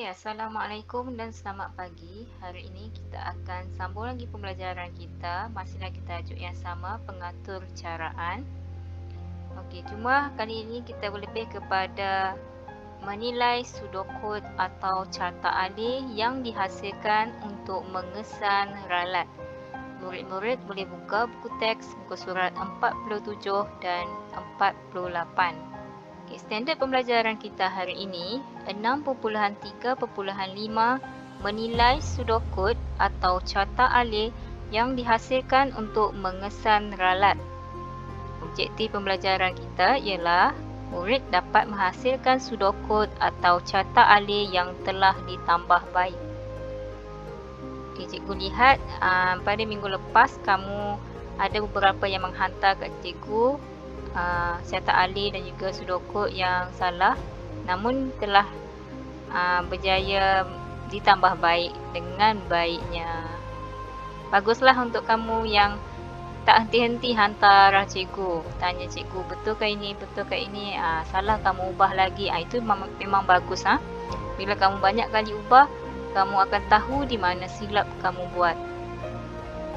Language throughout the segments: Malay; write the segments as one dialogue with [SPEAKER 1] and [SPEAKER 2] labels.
[SPEAKER 1] Assalamualaikum dan selamat pagi. Hari ini kita akan sambung lagi pembelajaran kita. Masih lagi tajuk yang sama, pengatur caraan. Okey, cuma kali ini kita lebih kepada menilai sudokod atau carta alih yang dihasilkan untuk mengesan ralat. Murid-murid boleh buka buku teks muka surat 47 dan 48. Okay, standard pembelajaran kita hari ini 6.3.5 menilai sudokod atau carta alih yang dihasilkan untuk mengesan ralat. Objektif pembelajaran kita ialah murid dapat menghasilkan sudokod atau carta alih yang telah ditambah baik. Okay, cikgu lihat pada minggu lepas kamu ada beberapa yang menghantar kat cikgu carta alih dan juga sudokod yang salah, namun telah berjaya ditambah baik dengan baiknya. Baguslah untuk kamu yang tak henti-henti hantar cikgu, tanya cikgu betulkah ini, betulkah ini, salah kamu ubah lagi. Itu memang bagus. Bila kamu banyak kali ubah, kamu akan tahu di mana silap kamu buat.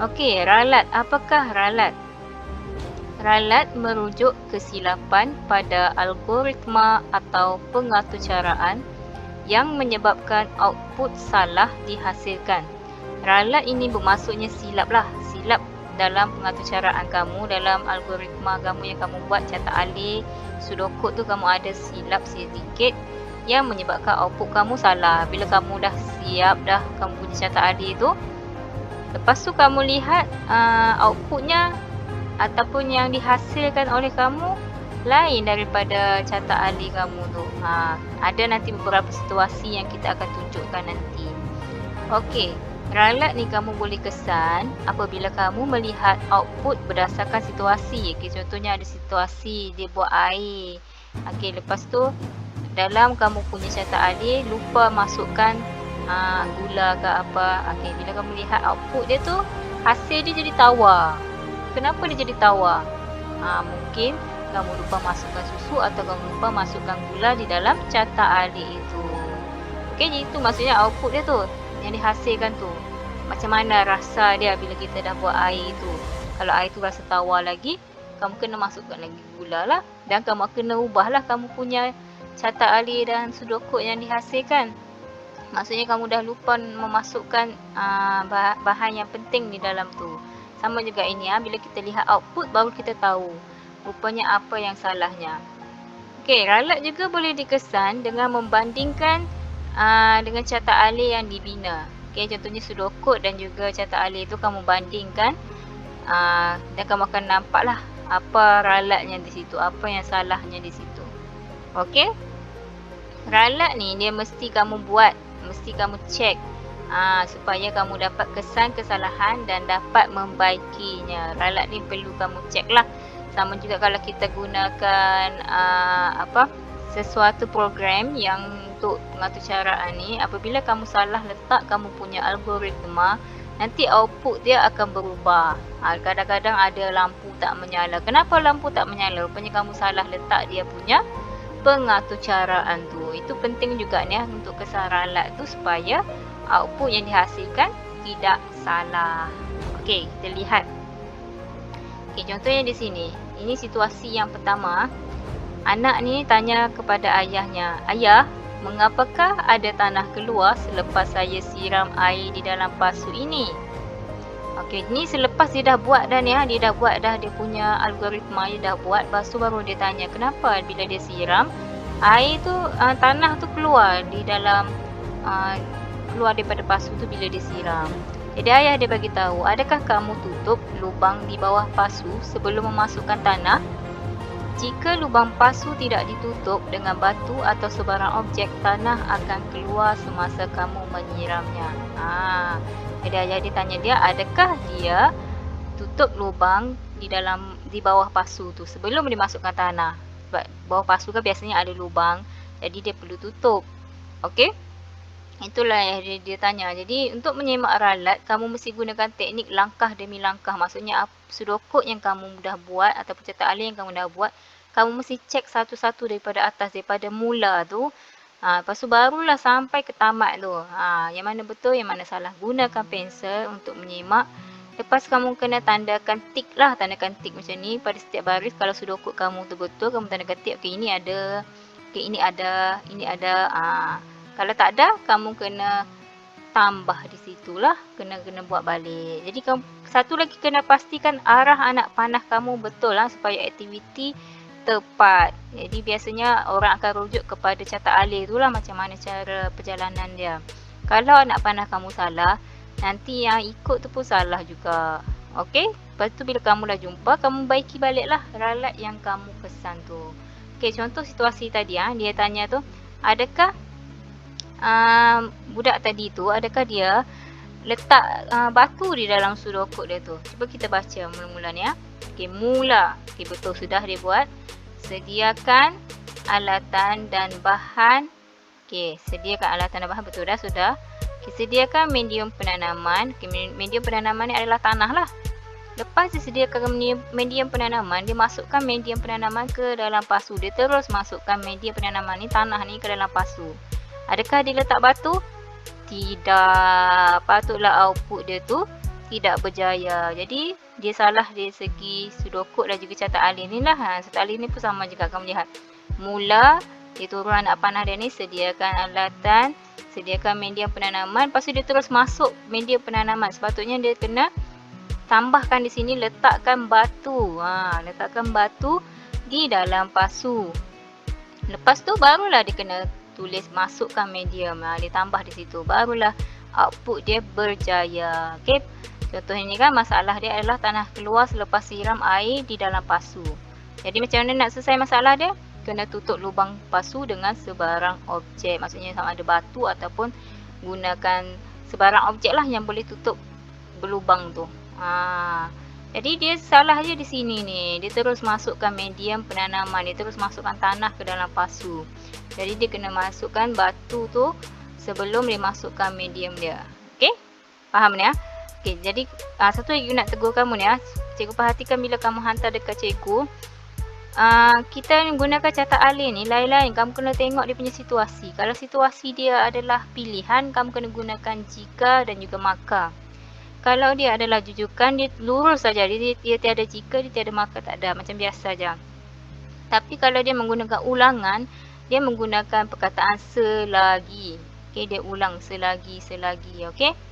[SPEAKER 1] Okey, ralat. Apakah ralat? Ralat merujuk kesilapan pada algoritma atau pengaturcaraan yang menyebabkan output salah dihasilkan. Ralat ini bermaksudnya silap dalam pengaturcaraan kamu, dalam algoritma kamu yang kamu buat carta alih, sudokod tu kamu ada silap sedikit yang menyebabkan output kamu salah. Bila kamu dah siap kamu punya carta alih tu, lepas tu kamu lihat outputnya ataupun yang dihasilkan oleh kamu lain daripada carta alih kamu tu. Ada nanti beberapa situasi yang kita akan tunjukkan nanti. Okey, ralat ni kamu boleh kesan apabila kamu melihat output berdasarkan situasi. Okey, contohnya ada situasi dia buat air. Okey, lepas tu dalam kamu punya carta alih lupa masukkan gula ke apa. Okey, bila kamu lihat output dia tu, hasil dia jadi tawar. Kenapa dia jadi tawar? Mungkin kamu lupa masukkan susu atau kamu lupa masukkan gula di dalam carta alih itu. Okey, jadi itu maksudnya output dia tu, yang dihasilkan tu. Macam mana rasa dia bila kita dah buat air tu. Kalau air tu rasa tawar lagi, kamu kena masukkan lagi gula lah. Dan kamu kena ubahlah kamu punya carta alih dan sudokod yang dihasilkan. Maksudnya kamu dah lupa memasukkan bahan yang penting di dalam tu. Sama juga ini bila kita lihat output baru kita tahu rupanya apa yang salahnya. Okey, ralat juga boleh dikesan dengan membandingkan dengan carta alih yang dibina. Okey, contohnya sudokod dan juga carta alih itu kamu bandingkan dan kamu akan nampaklah apa ralatnya di situ, apa yang salahnya di situ. Okey? Ralat ni dia mesti kamu buat, mesti kamu cek supaya kamu dapat kesan kesalahan dan dapat membaikinya. Ralat ni perlu kamu cek lah. Sama juga kalau kita gunakan sesuatu program yang untuk pengaturcaraan ni, apabila kamu salah letak kamu punya algoritma, nanti output dia akan berubah. Kadang-kadang ada lampu tak menyala. Kenapa lampu tak menyala? Rupanya kamu salah letak dia punya pengaturcaraan tu. Itu penting juga ni untuk kesan ralat tu supaya output yang dihasilkan tidak salah. Okey, kita lihat. Okey, contohnya di sini. Ini situasi yang pertama. Anak ni tanya kepada ayahnya, "Ayah, mengapakah ada tanah keluar selepas saya siram air di dalam pasu ini?" Okey, ni selepas dia dah buat dah ni, dia dah buat dah dia punya algoritma, dia dah buat, lepas tu baru dia tanya, kenapa bila dia siram air tu tanah tu keluar di dalam keluar daripada pasu tu bila disiram. Jadi ayah dia bagi tahu, adakah kamu tutup lubang di bawah pasu sebelum memasukkan tanah? Jika lubang pasu tidak ditutup dengan batu atau sebarang objek, tanah akan keluar semasa kamu menyiramnya. Jadi ayah dia tanya dia, adakah dia tutup lubang di bawah pasu tu sebelum dimasukkan tanah? Sebab bawah pasu kan biasanya ada lubang, jadi dia perlu tutup. Okey? Itulah yang dia tanya. Jadi untuk menyemak ralat, kamu mesti gunakan teknik langkah demi langkah. Maksudnya sudokod yang kamu dah buat ataupun carta alih yang kamu dah buat, kamu mesti cek satu-satu daripada atas, daripada mula tu Lepas tu barulah sampai ke tamat tu. Yang mana betul, yang mana salah. Gunakan pensel untuk menyimak. Lepas kamu kena tandakan tik lah, tandakan tik macam ni pada setiap baris. Kalau sudokod kamu tu betul, kamu tandakan tik. Okey, ini ada. Okey, ini ada. Ini ada. Kalau tak ada, kamu kena tambah di situlah. Kena buat balik. Jadi kamu satu lagi kena pastikan arah anak panah kamu betul lah supaya aktiviti tepat. Jadi biasanya orang akan rujuk kepada catat alih tu lah macam mana cara perjalanan dia. Kalau anak panah kamu salah, nanti yang ikut tu pun salah juga. Okey? Lepas tu bila kamu dah jumpa, kamu baiki baliklah ralat yang kamu pesan tu. Okey, contoh situasi tadi dia tanya tu, adakah budak tadi tu, adakah dia letak batu di dalam sudokod dia tu? Cuba kita baca mula-mula ni Okey, mula. Okey, betul sudah dia buat. Sediakan alatan dan bahan. Okey, sediakan alatan dan bahan, betul dah sudah. Okey, sediakan medium penanaman. Okey, medium penanaman ni adalah tanah lah. Lepas disediakan medium penanaman, dia masukkan medium penanaman ke dalam pasu. Dia terus masukkan medium penanaman ni, tanah ni ke dalam pasu. Adakah dia letak batu? Tidak. Patutlah output dia tu tidak berjaya. Jadi dia salah dari segi sudokod dan juga catat alih ni lah. Catat alih ni pun sama juga, kamu lihat. Mula dia turun anak panah dia ni, sediakan alatan, sediakan medium penanaman. Lepas tu dia terus masuk medium penanaman. Sepatutnya dia kena tambahkan di sini, letakkan batu. Letakkan batu di dalam pasu. Lepas tu barulah dia kena tulis masukkan medium. Dia tambah di situ. Barulah output dia berjaya. Okey. Contohnya ni kan, masalah dia adalah tanah keluar selepas siram air di dalam pasu. Jadi macam mana nak selesai masalah dia? Kena tutup lubang pasu dengan sebarang objek. Maksudnya sama ada batu ataupun gunakan sebarang objek lah yang boleh tutup berlubang tu. Jadi dia salah je di sini ni. Dia terus masukkan medium penanaman. Dia terus masukkan tanah ke dalam pasu. Jadi dia kena masukkan batu tu sebelum dia masukkan medium dia. Okey? Faham ni Okey, jadi satu lagi nak tegur kamu ni Cikgu perhatikan bila kamu hantar dekat cikgu, kita gunakan catat alih ni lain-lain. Kamu kena tengok dia punya situasi. Kalau situasi dia adalah pilihan, kamu kena gunakan jika dan juga maka. Kalau dia adalah jujukan, dia lurus saja. Dia tiada jika, dia tiada maka, tak ada. Macam biasa saja. Tapi kalau dia menggunakan ulangan, dia menggunakan perkataan selagi. Okey, dia ulang selagi. Okey.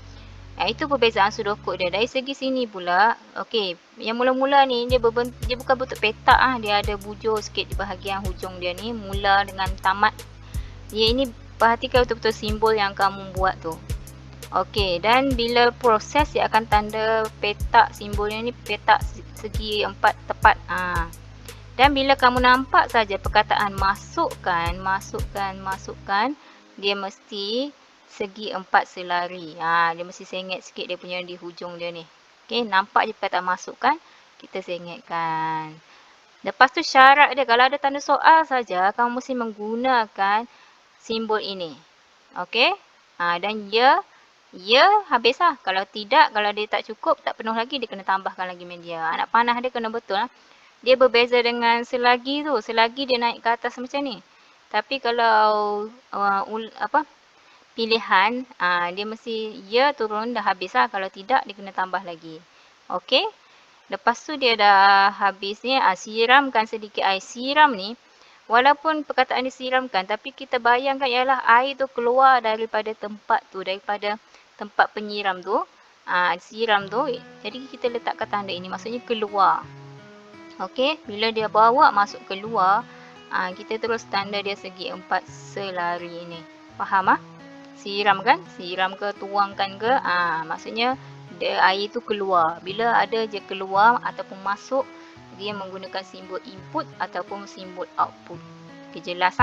[SPEAKER 1] Itu perbezaan sudokod dia. Dari segi sini pula, okey, yang mula-mula ni dia bukan bentuk petak dia ada bujur sikit di bahagian hujung dia ni, mula dengan tamat. Dia ini perhatikan betul-betul simbol yang kamu buat tu. Okey, dan bila proses dia akan tanda petak simbolnya ni, petak segi 4 tepat. Dan bila kamu nampak saja perkataan masukkan, dia mesti segi 4 selari. Dia mesti sengit sikit dia punya di hujung dia ni. Okey, nampak je perkataan masukkan, kita sengitkan. Lepas tu syarat dia, kalau ada tanda soal saja, kamu mesti menggunakan simbol ini. Okey? Dan ya habis lah. Kalau tidak, kalau dia tak cukup, tak penuh lagi, dia kena tambahkan lagi media. Anak panah dia kena betul Dia berbeza dengan selagi tu. Selagi dia naik ke atas macam ni. Tapi kalau pilihan, dia mesti ya turun dah habis lah. Kalau tidak, dia kena tambah lagi. Okey. Lepas tu dia dah habis ni, siramkan sedikit air. Siram ni, walaupun perkataan disiramkan, tapi kita bayangkan ialah air tu keluar daripada tempat tu, daripada tempat penyiram tu. Siram tu, jadi kita letakkan tanda ini, maksudnya keluar. Okey, bila dia bawa masuk keluar, kita terus tanda dia segi 4 selari ni. Faham Siram kan? Siram ke, tuangkan ke? Maksudnya dia air tu keluar. Bila ada je keluar ataupun masuk, dia menggunakan simbol input ataupun simbol output. Okay, jelas